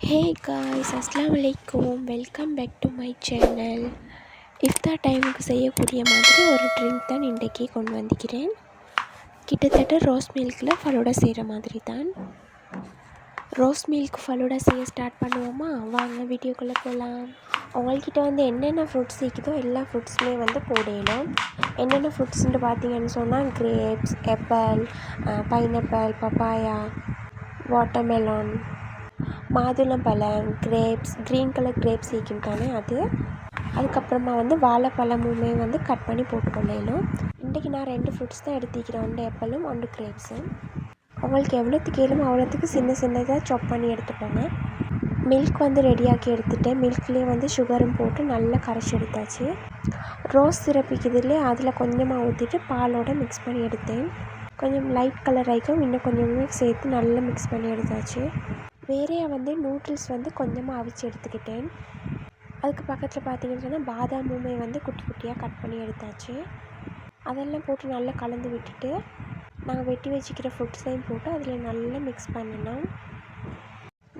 Hey guys, Assalamu alaikum. Welcome back to my channel. இஃப்தார் டைமுக்கு செய்யக்கூடிய மாதிரி ஒரு ட்ரிங்க் தான் இன்றைக்கி கொண்டு வந்திருக்கிறேன். கிட்டத்தட்ட ரோஸ் மில்கில் ஃபலூடா செய்கிற மாதிரி தான். ரோஸ் மில்க் ஃபலூடா செய்ய ஸ்டார்ட் பண்ணுவோமா? வாங்க வீடியோக்குள்ளே போகலாம். உங்கள்கிட்ட என்னென்ன ஃப்ரூட்ஸ் இருக்குதோ எல்லா ஃப்ரூட்ஸுமே போடணும். என்னென்ன ஃப்ரூட்ஸ்ன்னு பார்த்தீங்கன்னு சொன்னால் grapes, apple, pineapple, papaya, watermelon, மாதுளம்பழம், கிரேப்ஸ், க்ரீன் கலர் கிரேப்ஸ் இருக்கும் தானே அது. அதுக்கப்புறமா வாழைப்பழமுமே கட் பண்ணி போட்டுக்கொள்ளணும். இன்றைக்கி நான் 2 ஃப்ரூட்ஸ் தான் எடுத்துக்கிறேன். 1 ஆப்பிளும் 1 கிரேப்ஸும். உங்களுக்கு எவ்வளோத்துக்கு ஏழுமோ அவ்வளோத்துக்கு சின்ன சின்னதாக சாப் பண்ணி எடுத்துக்கோங்க. மில்க் ரெடியாக்கி எடுத்துகிட்டேன். மில்க்லேயே சுகரும் போட்டு நல்லா கரைச்சி எடுத்தாச்சு. ரோஸ் சிரப் இருக்குதுலே அதில் கொஞ்சமாக ஊற்றிட்டு பாலோடு மிக்ஸ் பண்ணி எடுத்தேன். கொஞ்சம் லைட் கலர் ஆகிக்கும், இன்னும் கொஞ்சமே சேர்த்து நல்லா மிக்ஸ் பண்ணி எடுத்தாச்சு. வேறையாக நூடுல்ஸ் கொஞ்சமாக அவிச்சு எடுத்துக்கிட்டேன். அதுக்கு பக்கத்தில் பார்த்தீங்கன்னு சொன்னால் பாதாமுமே குட்டி குட்டியாக கட் பண்ணி எடுத்தாச்சு. அதெல்லாம் போட்டு நல்லா கலந்து விட்டுட்டு நாங்கள் வெட்டி வச்சுக்கிற ஃப்ரூட்ஸையும் போட்டு அதில் நல்லா மிக்ஸ் பண்ணணும்.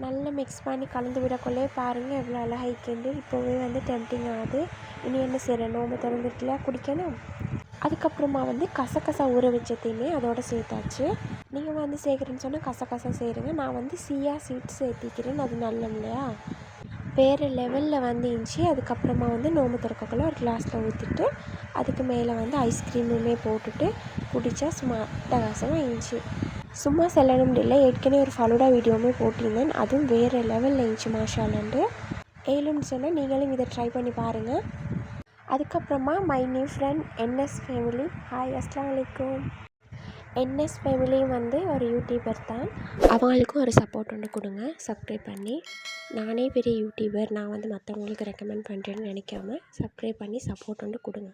நல்லா மிக்ஸ் பண்ணி கலந்து விடக்குள்ளே பாருங்கள் எவ்வளோ அழகாக இருக்குண்டு. இப்போவே டெம்டிங் ஆகுது. இனி என்ன செய்கிறேன், நோம்பு திறந்துட்டுல குடிக்கணும். அதுக்கப்புறமா கசகசா ஊற வச்சதையுமே அதோடு சேர்த்தாச்சு. நீங்கள் சேர்க்குறேன்னு சொன்னால் கசகசா சேருங்க. நான் சியா சீட்ஸ் சேர்த்திக்கிறேன், அது நல்ல இல்லையா. வேறு லெவலில் இருந்துச்சு. அதுக்கப்புறமா நோம்பு திறக்கக்குள்ள ஒரு கிளாஸில் ஊற்றிட்டு அதுக்கு மேலே ஐஸ்கிரீமுமே போட்டுட்டு குடித்தா சும்மா அட்டகாசமாக இருந்துச்சு. சும்மா செல்லணும் இல்லை, ஏற்கனவே ஒரு ஃபலூடா வீடியோவுமே போட்டிருந்தேன். அதுவும் வேறு லெவலில் இருந்துச்சு மாஷாலண்டு. ஏழும்னு சொன்னால் நீங்களும் இதை ட்ரை பண்ணி பாருங்கள். அதுக்கப்புறமா மை நியூ ஃப்ரெண்ட் என்எஸ் ஃபேமிலி. ஹாய், அஸ்ஸலாமு அலைக்கும். என்எஸ் ஃபேமிலியும் ஒரு யூடியூபர் தான். அவங்களுக்கும் ஒரு சப்போர்ட் கொடுங்க, சப்ஸ்கிரைப் பண்ணி. நானே பெரிய யூடியூபர், நான் மற்றவங்களுக்கு ரெக்கமெண்ட் பண்ணுறேன்னு நினைக்காம சப்ஸ்கிரைப் பண்ணி சப்போர்ட் கொடுங்க.